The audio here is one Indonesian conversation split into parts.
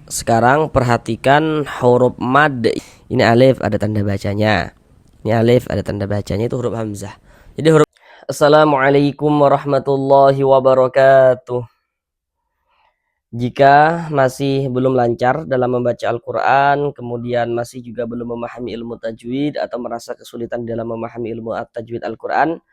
Sekarang perhatikan huruf mad. Ini alif ada tanda bacanya. Ini alif ada tanda bacanya, itu huruf hamzah. Jadi huruf Assalamualaikum warahmatullahi wabarakatuh. Jika masih belum lancar dalam membaca Al-Quran, kemudian masih juga belum memahami ilmu tajwid atau merasa kesulitan dalam memahami ilmu tajwid Al-Quran,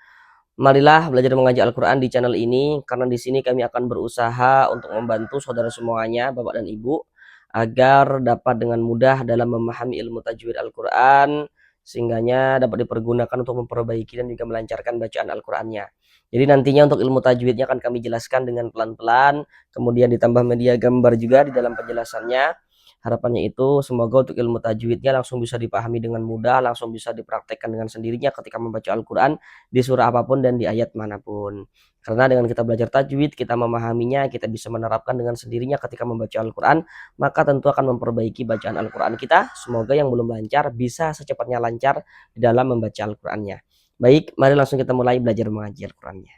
marilah belajar mengaji Al-Quran di channel ini, karena di sini kami akan berusaha untuk membantu saudara semuanya, Bapak dan Ibu, agar dapat dengan mudah dalam memahami ilmu tajwid Al-Quran, sehingganya dapat dipergunakan untuk memperbaiki dan juga melancarkan bacaan Al-Qurannya. Jadi nantinya untuk ilmu tajwidnya akan kami jelaskan dengan pelan-pelan, kemudian ditambah media gambar juga di dalam penjelasannya. Harapannya itu semoga untuk ilmu tajwidnya langsung bisa dipahami dengan mudah, langsung bisa dipraktekkan dengan sendirinya ketika membaca Al-Quran di surah apapun dan di ayat manapun. Karena dengan kita belajar tajwid, kita memahaminya, kita bisa menerapkan dengan sendirinya ketika membaca Al-Quran, maka tentu akan memperbaiki bacaan Al-Quran kita. Semoga yang belum lancar bisa secepatnya lancar di dalam membaca Al-Qurannya. Baik, mari langsung kita mulai belajar mengaji Al-Qurannya.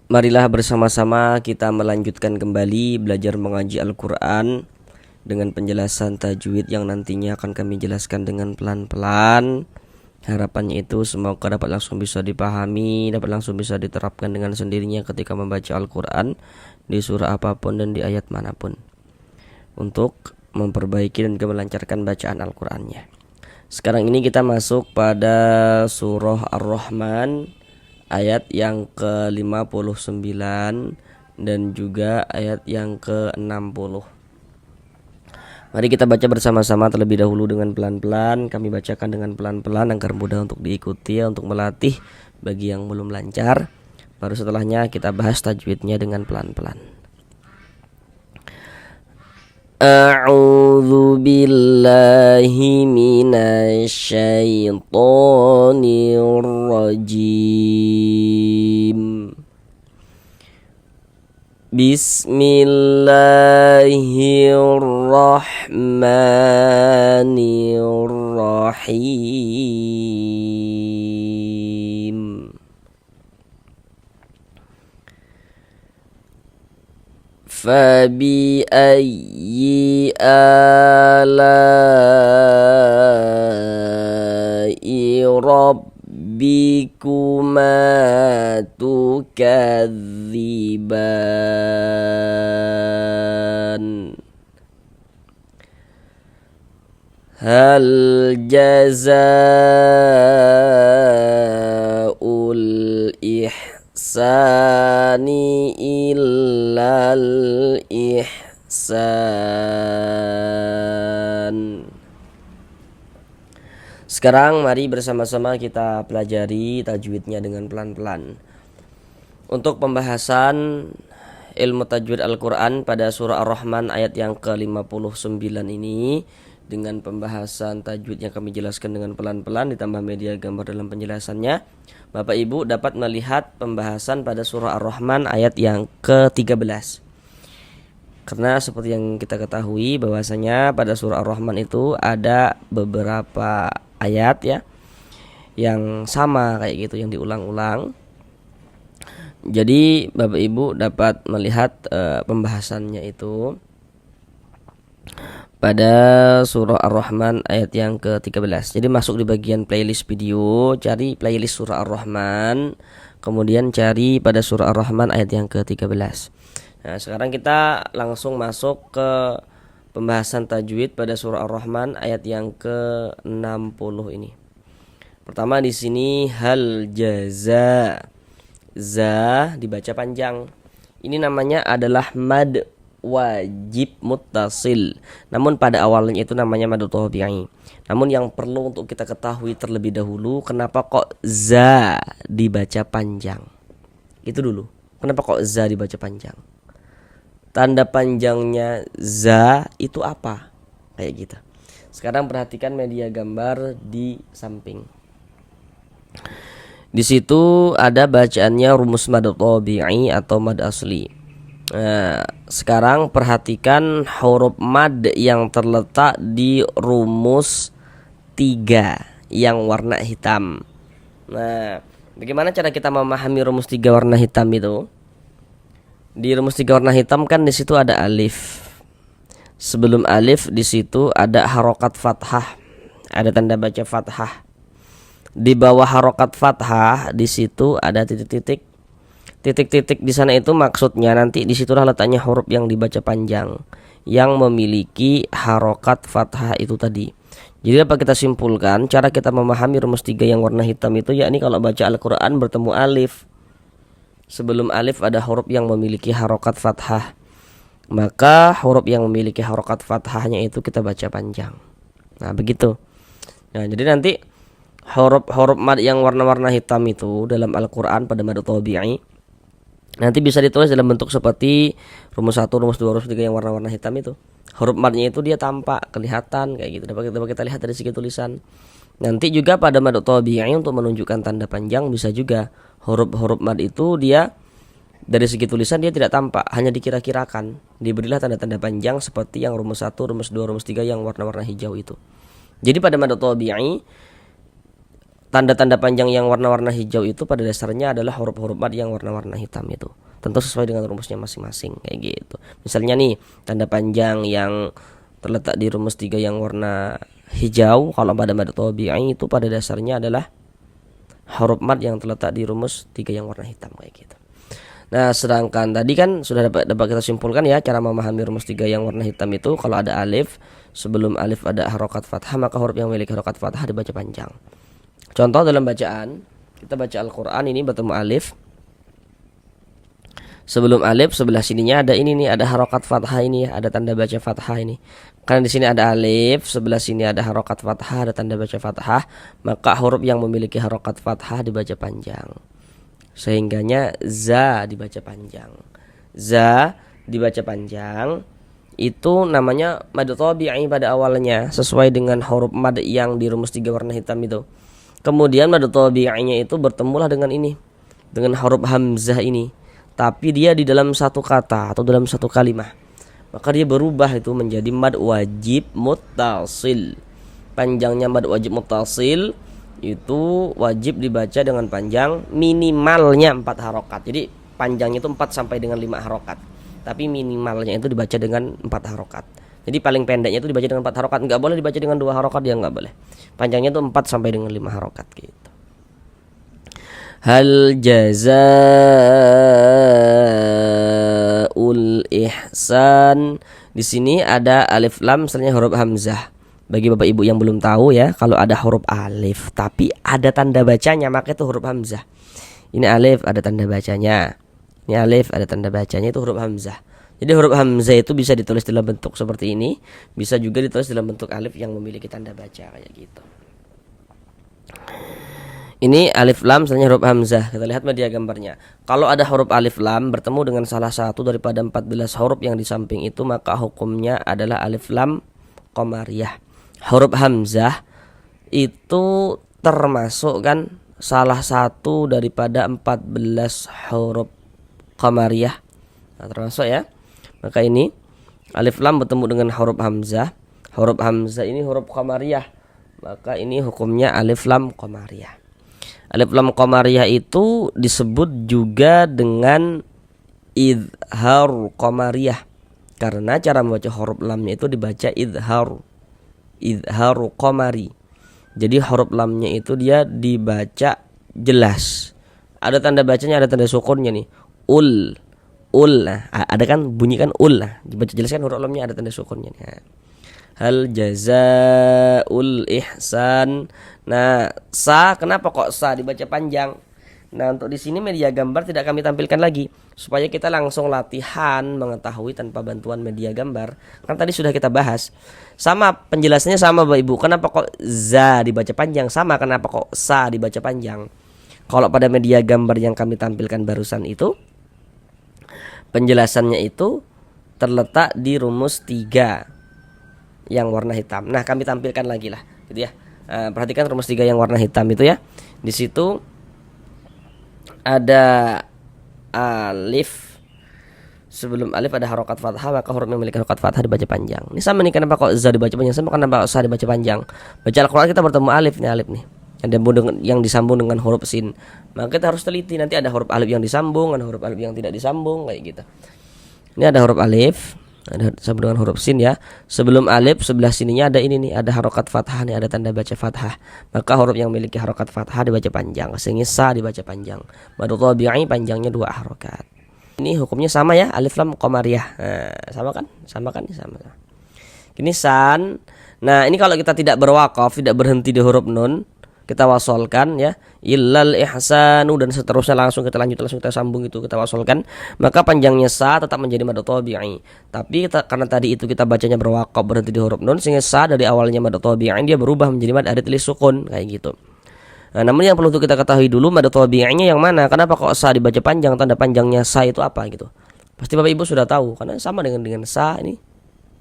Marilah bersama-sama kita melanjutkan kembali belajar mengaji Al-Quran dengan penjelasan tajwid yang nantinya akan kami jelaskan dengan pelan-pelan. Harapannya itu semoga dapat langsung bisa dipahami, dapat langsung bisa diterapkan dengan sendirinya ketika membaca Al-Quran di surah apapun dan di ayat manapun, untuk memperbaiki dan juga melancarkan bacaan Al-Qurannya. Sekarang ini kita masuk pada surah Ar-Rahman ayat yang ke-59 dan juga ayat yang ke-60. Mari kita baca bersama-sama terlebih dahulu dengan pelan-pelan. Kami bacakan dengan pelan-pelan agar mudah untuk diikuti, untuk melatih bagi yang belum lancar. Baru setelahnya kita bahas tajwidnya dengan pelan-pelan. A'udzu billahi minasy syaithanir rajim. Bismillahirrahmanirrahim. Fabi'ayyi ala'i rabbikuma tukadziban. Hal jazaa'ul ihsani illal ihsan. Sekarang mari bersama-sama kita pelajari tajwidnya dengan pelan-pelan. Untuk pembahasan ilmu tajwid Al-Quran pada surah Ar-Rahman ayat yang ke-59 ini, dengan pembahasan tajwid yang kami jelaskan dengan pelan-pelan ditambah media gambar dalam penjelasannya, Bapak Ibu dapat melihat pembahasan pada surah Ar-Rahman ayat yang ke-13. Karena seperti yang kita ketahui bahwasanya pada surah Ar-Rahman itu ada beberapa ayat ya yang sama kayak gitu, yang diulang-ulang. Jadi Bapak Ibu dapat melihat pembahasannya itu pada surah Ar-Rahman ayat yang ke-13. Jadi masuk di bagian playlist video, cari playlist surah Ar-Rahman, kemudian cari pada surah Ar-Rahman ayat yang ke-13. Nah, sekarang kita langsung masuk ke pembahasan tajwid pada surah Ar-Rahman ayat yang ke-60 ini. Pertama di sini hal jaza. Za dibaca panjang. Ini namanya adalah mad wajib muttasil. Namun pada awalnya itu namanya mad tabi'i. Namun yang perlu untuk kita ketahui terlebih dahulu, kenapa kok za dibaca panjang? Itu dulu. Kenapa kok za dibaca panjang? Tanda panjangnya za itu apa? Kayak gitu. Sekarang perhatikan media gambar di samping. Di situ ada bacaannya rumus mad tabi'i atau mad asli. Nah, sekarang perhatikan huruf mad yang terletak di rumus 3 yang warna hitam. Nah, bagaimana cara kita memahami rumus 3 warna hitam itu? Di rumus 3 warna hitam kan di situ ada alif. Sebelum alif di situ ada harokat fathah, ada tanda baca fathah. Di bawah harokat fathah di situ ada titik-titik. Titik-titik di sana itu maksudnya nanti disitulah letaknya huruf yang dibaca panjang yang memiliki harokat fathah itu tadi. Jadi dapat kita simpulkan cara kita memahami rumus 3 yang warna hitam itu, yakni kalau baca Al-Quran bertemu alif, sebelum alif ada huruf yang memiliki harokat fathah, maka huruf yang memiliki harokat fathahnya itu kita baca panjang. Nah begitu. Nah jadi nanti huruf-huruf mad yang warna-warna hitam itu dalam Al-Quran pada mad tabi'i nanti bisa ditulis dalam bentuk seperti rumus 1, rumus 2, rumus 3 yang warna-warna hitam itu. Huruf madnya itu dia tampak, kelihatan kayak gitu. Dapat kita lihat dari segi tulisan. Nanti juga pada mad tabi'i untuk menunjukkan tanda panjang bisa juga huruf-huruf mad itu dia dari segi tulisan dia tidak tampak, hanya dikira-kirakan. Diberilah tanda-tanda panjang seperti yang rumus 1, rumus 2, rumus 3 yang warna-warna hijau itu. Jadi pada mad tabi'i tanda-tanda panjang yang warna-warna hijau itu pada dasarnya adalah huruf-huruf mad yang warna-warna hitam itu. Tentu sesuai dengan rumusnya masing-masing kayak gitu. Misalnya nih, tanda panjang yang terletak di rumus 3 yang warna hijau kalau pada mad tabi'i itu pada dasarnya adalah huruf mad yang terletak di rumus 3 yang warna hitam kayak gitu. Nah, sedangkan tadi kan sudah dapat kita simpulkan ya cara memahami rumus 3 yang warna hitam itu, kalau ada alif, sebelum alif ada harokat fathah, maka huruf yang memiliki harokat fathah dibaca panjang. Contoh dalam bacaan, kita baca Al-Quran ini bertemu alif. Sebelum alif sebelah sininya ada ini nih, ada harokat fathah ini, ada tanda baca fathah ini. Karena di sini ada alif, sebelah sini ada harokat fathah, ada tanda baca fathah, maka huruf yang memiliki harokat fathah dibaca panjang. Sehingganya za dibaca panjang. Za dibaca panjang itu namanya mad tabi'i pada awalnya sesuai dengan huruf mad yang di rumus 3 warna hitam itu. Kemudian mad tabi'inya itu bertemulah dengan ini, dengan huruf hamzah ini, tapi dia di dalam satu kata atau dalam satu kalimat, maka dia berubah itu menjadi mad wajib muttasil. Panjangnya mad wajib muttasil itu wajib dibaca dengan panjang minimalnya 4 harokat. Jadi panjangnya itu 4 sampai dengan 5 harokat, tapi minimalnya itu dibaca dengan 4 harokat. Jadi paling pendeknya itu dibaca dengan 4 harokat, nggak boleh dibaca dengan 2 harokat, dia nggak boleh. Panjangnya itu 4 sampai dengan 5 harokat gitu. Hal jazaul ihsan. Di sini ada alif lam misalnya huruf hamzah. Bagi bapak ibu yang belum tahu ya, kalau ada huruf alif tapi ada tanda bacanya maka itu huruf hamzah. Ini alif ada tanda bacanya. Ini alif ada tanda bacanya, itu huruf hamzah. Jadi huruf hamzah itu bisa ditulis dalam bentuk seperti ini, bisa juga ditulis dalam bentuk alif yang memiliki tanda baca kayak gitu. Ini alif lam misalnya huruf hamzah. Kita lihat media gambarnya. Kalau ada huruf alif lam bertemu dengan salah satu daripada 14 huruf yang di samping itu, maka hukumnya adalah alif lam qamariyah. Huruf hamzah itu termasuk kan salah satu daripada 14 huruf qamariyah. Nah, termasuk ya. Maka ini alif lam bertemu dengan huruf hamzah. Huruf hamzah ini huruf qamariyah, maka ini hukumnya alif lam qamariyah. Alif lam qamariyah itu disebut juga dengan idhar qamariyah, karena cara membaca huruf lamnya itu dibaca idhar qamari. Jadi huruf lamnya itu dia dibaca jelas. Ada tanda bacanya, ada tanda sukunnya nih. Nah, ada kan bunyi kan nah, dibaca jelas kan huruf lamnya ada tanda sukunnya. Nah, hal jazaul ihsan. Nah, sa, kenapa kok sa dibaca panjang? Nah, untuk di sini media gambar tidak kami tampilkan lagi supaya kita langsung latihan mengetahui tanpa bantuan media gambar. Kan tadi sudah kita bahas. Sama penjelasannya sama Bapak Ibu. Kenapa kok za dibaca panjang? Sama kenapa kok sa dibaca panjang? Kalau pada media gambar yang kami tampilkan barusan itu, penjelasannya itu terletak di rumus 3 yang warna hitam. Nah, kami tampilkan lagi lah, gitu ya. Perhatikan rumus 3 yang warna hitam itu ya. Di situ ada alif, sebelum alif ada harokat fathah, maka huruf yang memiliki harokat fathah dibaca panjang. Ini sama nih, kenapa kok za dibaca panjang? Sama kenapa sa dibaca panjang? Baca Al-Quran kita bertemu alif nih yang disambung dengan huruf sin. Maka kita harus teliti, nanti ada huruf alif yang disambung, ada huruf alif yang tidak disambung kayak gitu. Ini ada huruf alif, Ada sama dengan huruf sin ya. Sebelum alif sebelah sininya ada ini nih, ada harokat fathah nih, ada tanda baca fathah. Maka huruf yang memiliki harokat fathah dibaca panjang, sehingga sa dibaca panjang. Madu tabi'i panjangnya 2 harokat. Ini hukumnya sama ya, alif lam qamariyah. Nah, sama kan? Sama kan? Sama. Ini san. Nah, ini kalau kita tidak berwaqaf, tidak berhenti di huruf nun, kita wasolkan ya, illal ihsanu dan seterusnya, langsung kita lanjut, langsung kita sambung, itu kita wasolkan, maka panjangnya sa tetap menjadi mad tabi'i. Tapi karena tadi itu kita bacanya berwaqaf, berhenti di huruf nun, sehingga sa dari awalnya mad tabi'i dia berubah menjadi mad arid li sukun kayak gitu. Nah, namun yang perlu untuk kita ketahui dulu, mad tabi'inya yang mana? Kenapa kok sa dibaca panjang? Tanda panjangnya sa itu apa gitu? Pasti Bapak Ibu sudah tahu, karena sama dengan sa ini.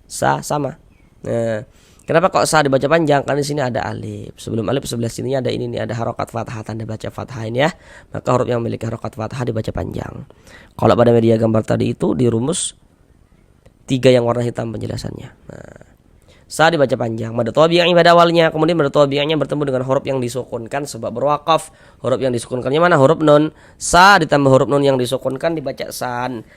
Sa sama. Nah, kenapa kok sa dibaca panjang? Karena di sini ada alif. Sebelum alif sebelah sini ada ini nih, ada harokat fathah, tanda baca fathah ini ya. Maka huruf yang memiliki harokat fathah dibaca panjang. Kalau pada media gambar tadi itu dirumus 3 yang warna hitam penjelasannya. Nah, sa dibaca panjang, mad tabi'i pada awalnya, kemudian mad tabi'inya bertemu dengan huruf yang disukunkan sebab berwaqaf. Huruf yang disukunkannya mana? Huruf nun. Sa ditambah huruf nun yang disukunkan dibaca san.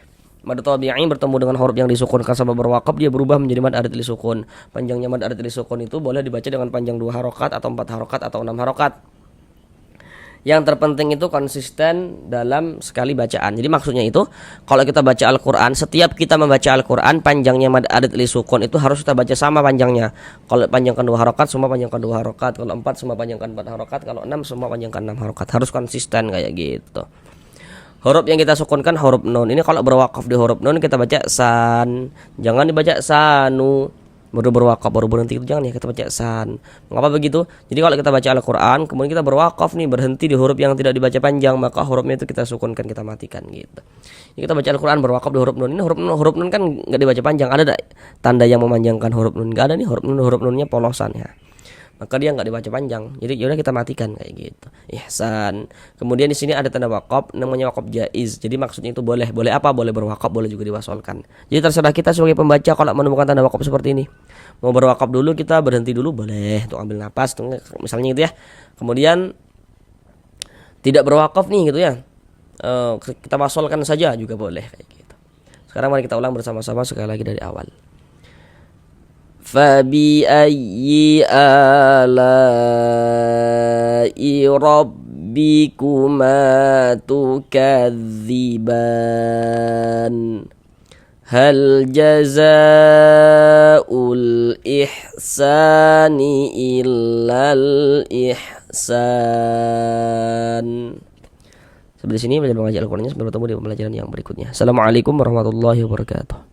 Mad tabi'i bertemu dengan huruf yang disukunkan sama berwaqaf, dia berubah menjadi mad arid li sukun. Panjangnya mad arid li sukun itu boleh dibaca dengan panjang 2 harokat atau 4 harokat atau 6 harokat. Yang terpenting itu konsisten dalam sekali bacaan. Jadi maksudnya itu, kalau kita baca Al-Quran, setiap kita membaca Al-Quran, panjangnya mad arid li sukun itu harus kita baca sama panjangnya. Kalau panjangkan 2 harokat, semua panjangkan 2 harokat. Kalau 4, semua panjangkan 4 harokat. Kalau 6, semua panjangkan 6 harokat. Harus konsisten kayak gitu. Huruf yang kita sukunkan huruf nun. Ini kalau berwaqaf di huruf nun kita baca san. Jangan dibaca sanu. Baru berwaqaf, baru berhenti, itu jangan ya, kita baca san. Mengapa begitu? Jadi kalau kita baca Al-Quran, kemudian kita berwaqaf nih, berhenti di huruf yang tidak dibaca panjang, maka hurufnya itu kita sukunkan, kita matikan gitu. Jadi kita baca Al-Quran berwaqaf di huruf nun. Ini huruf nun kan nggak dibaca panjang. Ada tanda yang memanjangkan huruf nun? Nggak ada nih, huruf nunnya polosan ya. Maka dia nggak dibaca panjang. Jadi yaudah kita matikan kayak gitu. Ihsan. Kemudian di sini ada tanda waqaf, namanya waqaf jaiz. Jadi maksudnya itu boleh apa? Boleh berwaqaf, boleh juga diwasolkan. Jadi terserah kita sebagai pembaca kalau menemukan tanda waqaf seperti ini. Mau berwaqaf dulu, kita berhenti dulu boleh, untuk ambil napas misalnya gitu ya. Kemudian tidak berwaqaf nih gitu ya. Kita wasolkan saja juga boleh kayak gitu. Sekarang mari kita ulang bersama-sama sekali lagi dari awal. فَبِأَيِّ آلَاءِ رَبِّكُمَا تُكَذِّبَانِ هَلْ جَزَاءُ الْإِحْسَانِ إِلَّا الْإِحْسَانُ. Sampai di sini belajar mengaji Al-Qur'annya, sampai bertemu di pembelajaran yang berikutnya. Assalamualaikum warahmatullahi wabarakatuh.